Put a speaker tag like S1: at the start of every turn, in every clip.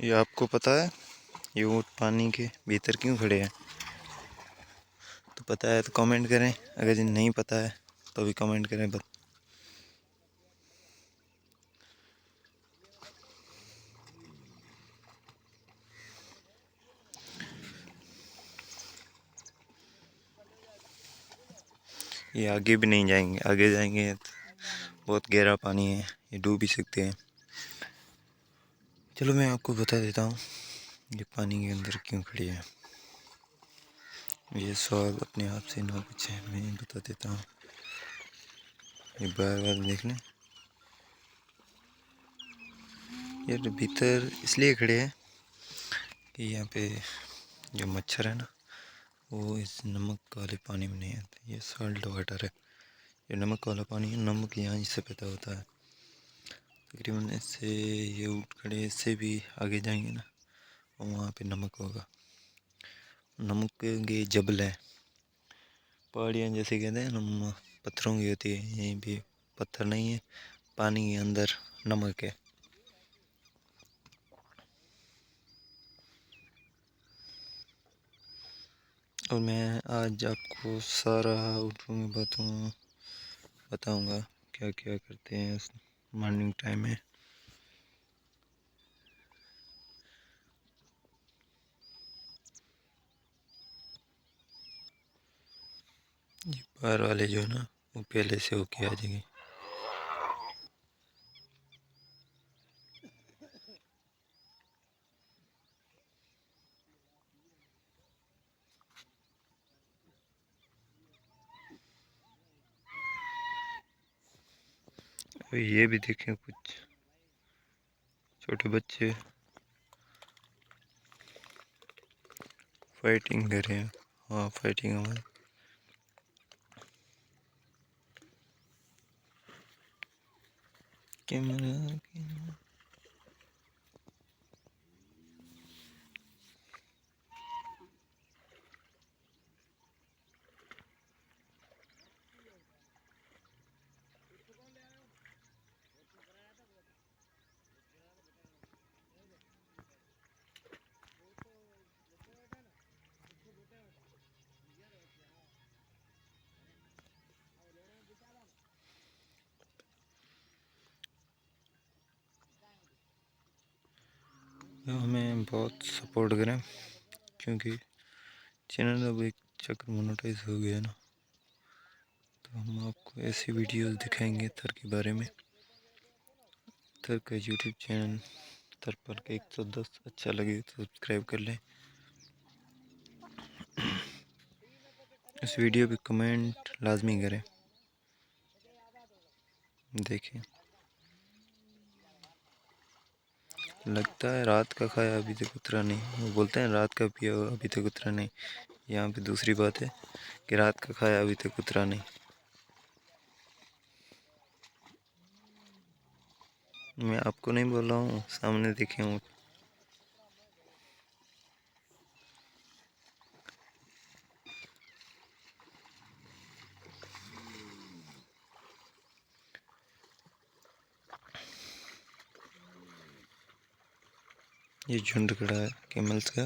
S1: ये आपको पता है ये ऊँट पानी के भीतर क्यों खड़े हैं? तो पता है तो कमेंट करें, अगर जिन नहीं पता है तो भी कमेंट करें। बस ये आगे भी नहीं जाएंगे, आगे जाएंगे तो बहुत गहरा पानी है, ये डूब भी सकते हैं। चलो मैं आपको बता देता हूँ ये पानी के अंदर क्यों खड़ी है। ये सवाल अपने आप से ना पूछे, मैं बता देता हूँ। ये बार बार देख लें, ये भीतर इसलिए खड़े हैं कि यहाँ पे जो मच्छर है ना वो इस नमक वाले पानी में नहीं आते। ये साल्ट वाटर है, ये नमक वाला पानी है, नमक यहाँ इससे पैदा होता है। तकरीबन इससे ये ऊँट खड़े, इससे भी आगे जाएंगे ना और वहाँ पे नमक होगा। नमक के जबल है, पहाड़ियाँ जैसे कहते हैं ना पत्थरों की होती है, यहीं भी पत्थर नहीं है, पानी के अंदर नमक है। और मैं आज आपको सारा ऊँटों की बातों बताऊंगा क्या क्या करते हैं इस मॉर्निंग टाइम में। ये बाहर वाले जो है ना वो पहले से होके आ जाएंगे। और ये भी देखें, कुछ छोटे बच्चे फाइटिंग कर रहे हैं। हाँ, फाइटिंग हमारी कैमरा। हमें बहुत सपोर्ट करें क्योंकि चैनल अब एक चक्कर मोनेटाइज हो गया ना, तो हम आपको ऐसी वीडियोस दिखाएंगे थर के बारे में। थर का यूट्यूब चैनल थर पर के 110, अच्छा लगे तो सब्सक्राइब कर लें। इस वीडियो पे कमेंट लाजमी करें। देखें, लगता है रात का खाया अभी तक उतरा नहीं, वो बोलते हैं रात का पिया अभी तक उतरा नहीं। यहाँ पे दूसरी बात है कि रात का खाया अभी तक उतरा नहीं। मैं आपको नहीं बोल रहा हूँ, सामने देखे ऊँट। ये झुंड खड़ा है कैमल्स का।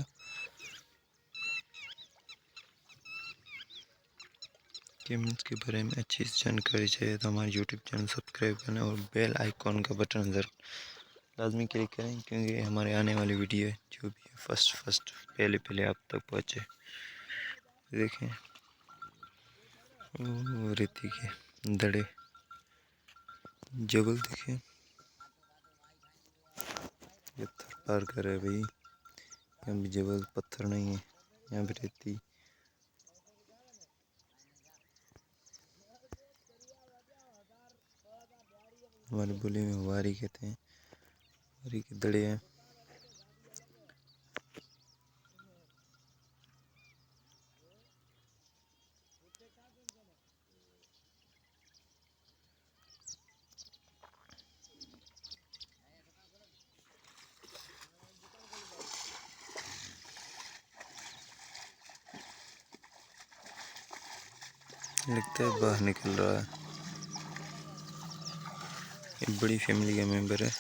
S1: कैमल्स के बारे में अच्छी जानकारी चाहिए तो हमारे यूट्यूब चैनल सब्सक्राइब करें और बेल आइकॉन का बटन ज़रूर लाजमी क्लिक करें, क्योंकि हमारे आने वाली वीडियो जो भी है फर्स्ट पहले आप तक पहुँचे। देखें वो रेती के दड़े जबल देखें, ये थर पार कर रहे भाई। यहाँ भी जबल पत्थर नहीं है, यहाँ भी रेती। हमारे बोली में वारी कहते हैं, वारी के दड़े हैं। लगता है बाहर निकल रहा है, एक बड़ी फैमिली का मेंबर है।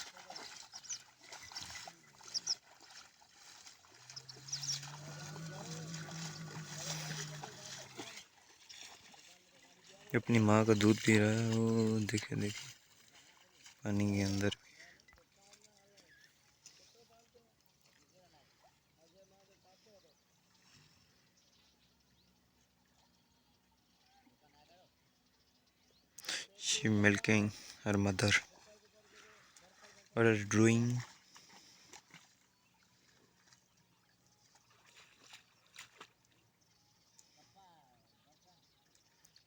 S1: अपनी माँ का दूध पी रहा है। वो देखे देखे पानी के अंदर she milking her mother. What are you doing?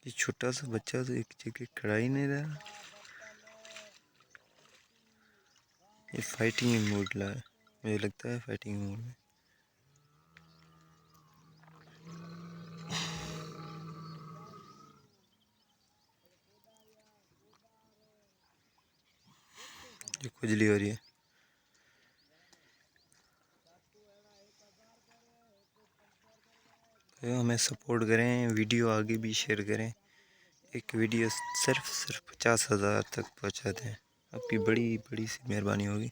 S1: ये छोटा सा बच्चा तो एक जगह खड़ा ही नहीं रहा। ये फाइटिंग मूड ला है, मुझे लगता है फाइटिंग मूड में। ये खुजली हो रही है। तो हमें सपोर्ट करें, वीडियो आगे भी शेयर करें। एक वीडियो सिर्फ 50,000 तक पहुंचा दें, आपकी बड़ी बड़ी सी मेहरबानी होगी।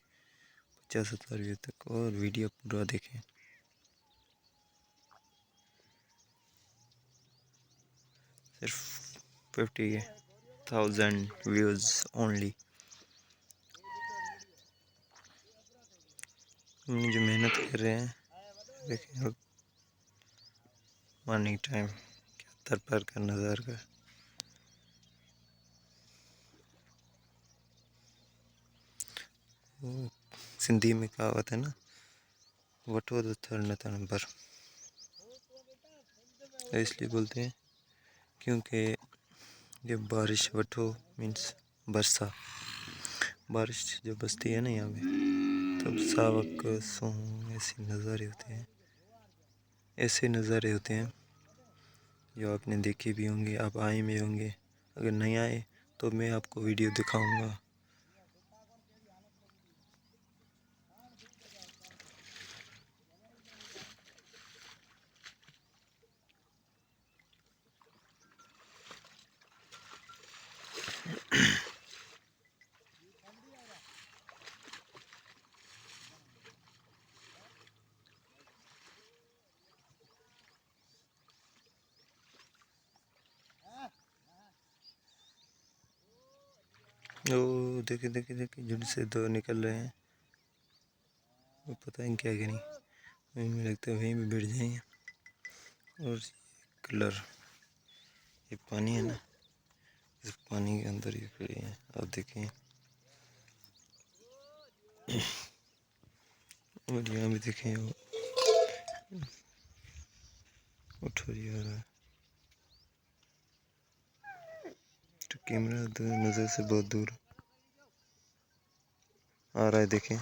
S1: 50,000 व्यू तक, और वीडियो पूरा देखें। सिर्फ 50,000 व्यूज़ ओनली। हम जो मेहनत कर रहे हैं देखें। मॉर्निंग टाइम 71 पर का नज़ार का। सिंधी में कहावत है ना, वठो तो थर न था नंबर, इसलिए बोलते हैं क्योंकि ये बारिश वठो मीन्स बरसा। बारिश जब बसती है ना यहाँ पे, तब सावक सोह ऐसे नज़ारे होते हैं, ऐसे नज़ारे होते हैं जो आपने देखे भी होंगे, आप आए भी होंगे। अगर नहीं आए तो मैं आपको वीडियो दिखाऊंगा। वो देखे देखे देखे झुंड से दो निकल रहे हैं, वो पता नहीं क्या करें, वहीं में लगता है वहीं भी बैठ जाएंगे। और कलर, ये पानी है ना, इस पानी के अंदर ये खड़े हैं, आप देखें। और यहाँ भी देखें, वो उठ रहा है। तो कैमरा नज़र से बहुत दूर आ रहा है, देखें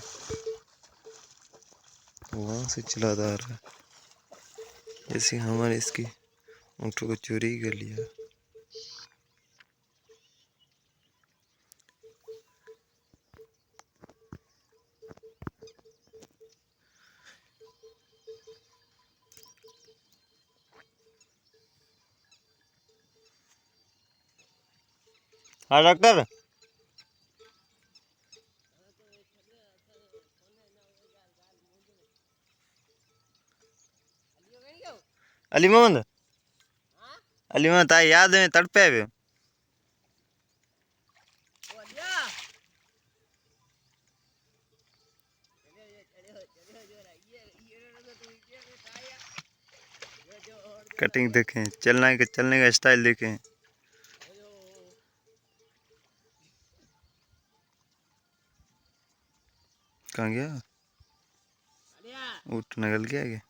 S1: वहाँ से चला आ रहा है, जैसे हमारे इसकी ऊँटों को चोरी कर लिया। हाँ डॉक्टर, अली मोहम्मद, अली मोहम्मद ताई याद में तड़पे हुए। कटिंग देखें, चलने का स्टाइल देखें। कहाँ गया? ऊँट निकल गया क्या?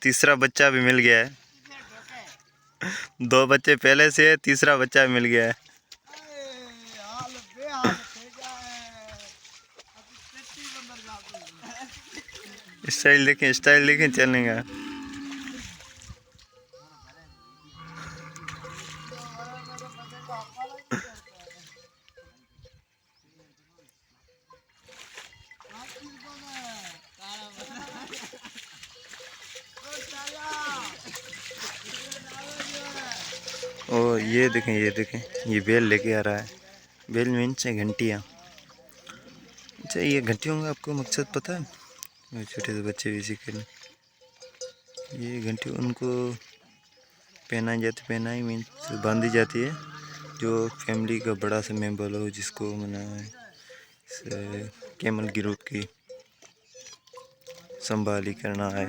S1: तीसरा बच्चा भी मिल गया है। 2 बच्चे पहले से है, तीसरा बच्चा भी मिल गया है। स्टाइल देखें चलने का। और ये देखें, ये बैल लेके आ रहा है। बैल मीन्स घंटियाँ। अच्छा, ये घंटियों का आपको मकसद पता है? छोटे से बच्चे भी सीख रहे, ये घंटी उनको पहनाई मीन्स बांधी जाती है जो फैमिली का बड़ा सा मेंबर हो, जिसको मना कैमल गिरोह की संभाली करना है,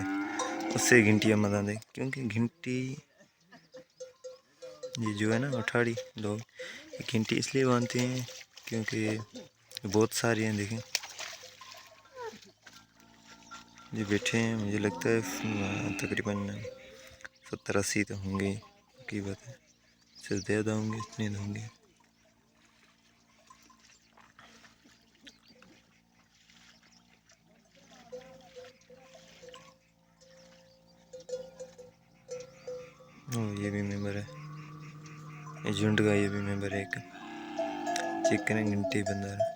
S1: उससे घंटियाँ बना दें। क्योंकि घंटी ये जो है ना अठाड़ी लोग घंटी इसलिए बांधते हैं क्योंकि बहुत सारी हैं। देखें ये बैठे हैं, मुझे लगता है तकरीबन 70-80 तो होंगे की बात है, इससे ज़्यादा होंगे, इतने तो होंगे। ये भी मेंबर है, ये झुंड का ये भी मेंबर है एक। चेक करें घंटी बंदा है।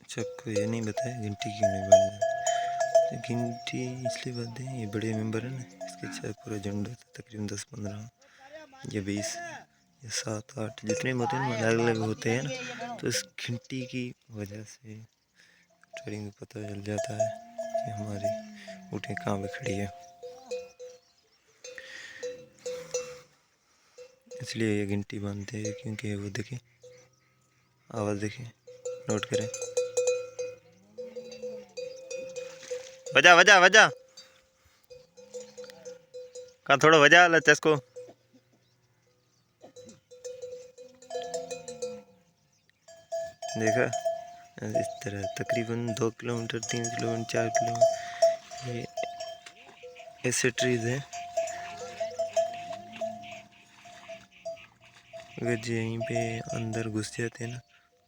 S1: सबको ये नहीं बताया घंटी क्यों नहीं बांधे। घंटी इसलिए बांधते हैं, ये बड़े मेंबर है ना, इसके साथ पूरा झुंड होता है, तकरीबन 10-15 या 20 या 7-8 जितने होते हैं अलग अलग होते हैं ना। तो इस घंटी की वजह से ट्रेडिंग को पता चल जाता है कि हमारी ऊँटें कहाँ पे खड़ी है, इसलिए ये घंटी बांधते हैं। क्योंकि वो देखें, आवाज़ देखें, नोट करें, वजा वजा वजा कहाँ थोड़ा वजा लचा इसको। देखा, इस तरह तकरीबन 2 किलोमीटर 3 किलोमीटर 4 किलोमीटर ये ऐसे ट्रीज हैं। अगर जो यहीं पे अंदर घुस जाते हैं ना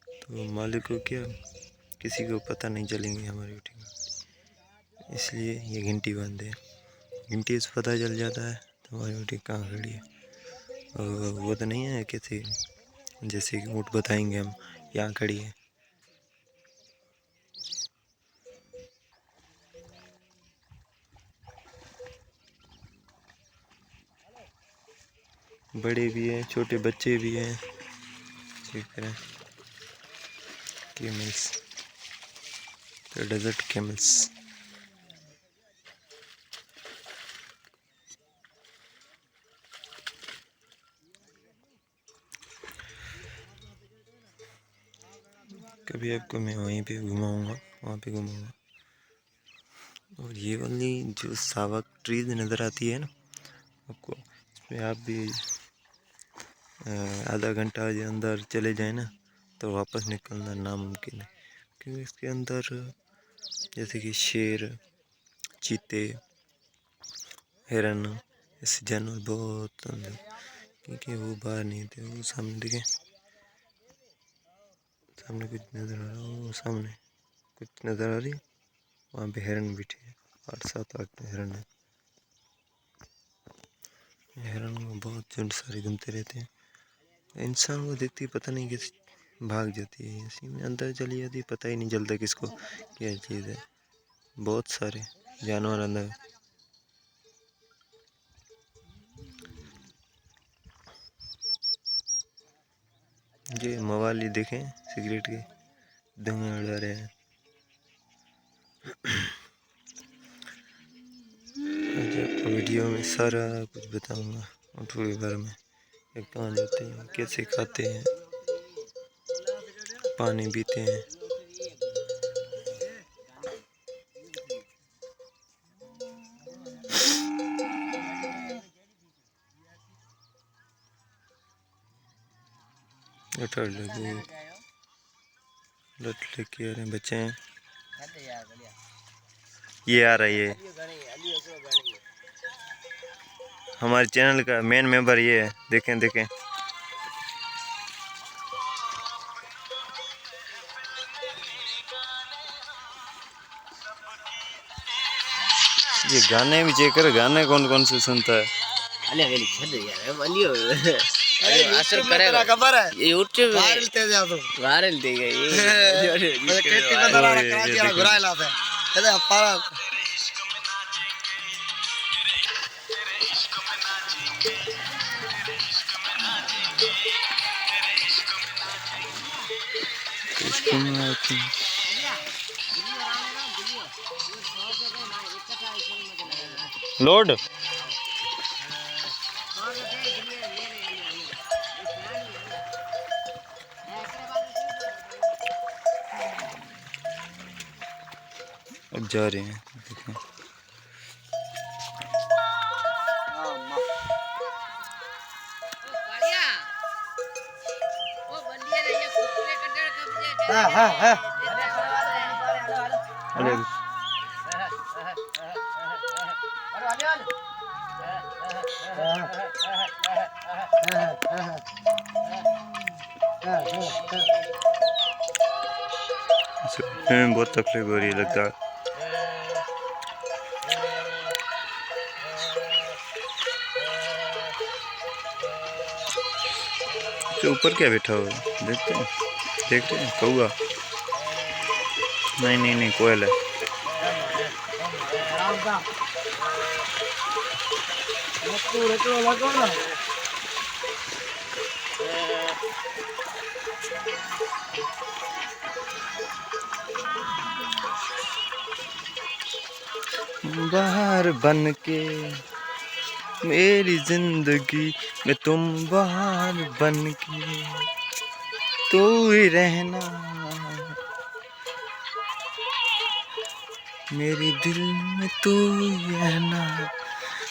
S1: तो मालिक को क्या किसी को पता नहीं चलेंगे हमारी ऊँट का, इसलिए ये घंटी बांधते हैं। घंटी से पता चल जाता है तो हमारी ऊँट कहाँ खड़ी है। और वो तो नहीं है कैसे जैसे कि ऊँट बताएंगे हम यहाँ खड़ी है। बड़े भी हैं, छोटे बच्चे भी हैं। चेक करें, कैमल्स, तो डेजर्ट कैमल्स। कभी आपको मैं वहीं पे घुमाऊंगा, वहाँ पे घुमाऊंगा। और ये वाली जो सावक ट्रीज नज़र आती है ना आपको, इसमें आप भी आधा घंटा जो अंदर चले जाए ना तो वापस निकलना नामुमकिन है। क्योंकि इसके अंदर जैसे कि शेर, चीते, हिरन, ऐसे जानवर बहुत अंदर, क्योंकि वो बाहर नहीं थे। वो सामने देखें, सामने कुछ नज़र आ रहा है, वो सामने कुछ नज़र आ रही है, वहाँ पे हिरन बैठे हैं, 8-7-8 हिरन है। हिरन बहुत झुंड सारे घूमते रहते हैं, इंसान को देखती ही पता नहीं कैसे भाग जाती है, इसी में अंदर चली जाती है, पता ही नहीं चलता किसको क्या चीज़ है। बहुत सारे जानवर अंदर। ये मवाली देखें सिगरेट के धुआं उड़ा रहे हैं। आज आपको वीडियो में सारा कुछ बताऊंगा ऊँटों के बारे में, ये कहाँ जाते हैं, कैसे खाते हैं, पानी पीते हैं। अठार लगे लट लेके आ रहे हैं बच्चे हैं। ये आ रहा है, ये हमारे चैनल का मेन मेंबर ये है, देखें देखें। ये गाने भी चेक कर, गाने कौन कौन से सुनता है।
S2: अरे वेली छद यार बलियो अरे असर करेगा खबर है ये यूट्यूब वायरल ते जा तो वायरल दे गई ये खेती बंदा वाला कराची वाला घुराए लाता है कहते पारा
S1: लोड अब जा रहे हैं देखें बहुत तकलीफ हो रही है लगता है तो ऊपर क्या बैठा हुआ है देखते हैं देख रहे हैं कौआ नहीं नहीं नहीं कोयल है बाहर बन के मेरी जिंदगी में तुम बाहर बन के तू ही रहना मेरे दिल में तू ही रहना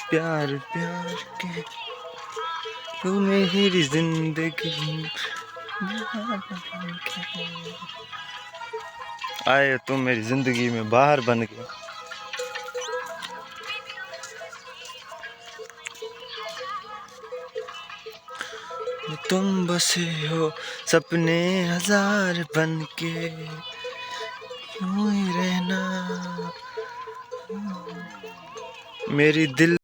S1: प्यार प्यार के तू मेरी जिंदगी आए तुम मेरी जिंदगी में बाहर बन के तुम बसे हो सपने हजार बन के यूं ही रहना मेरी दिल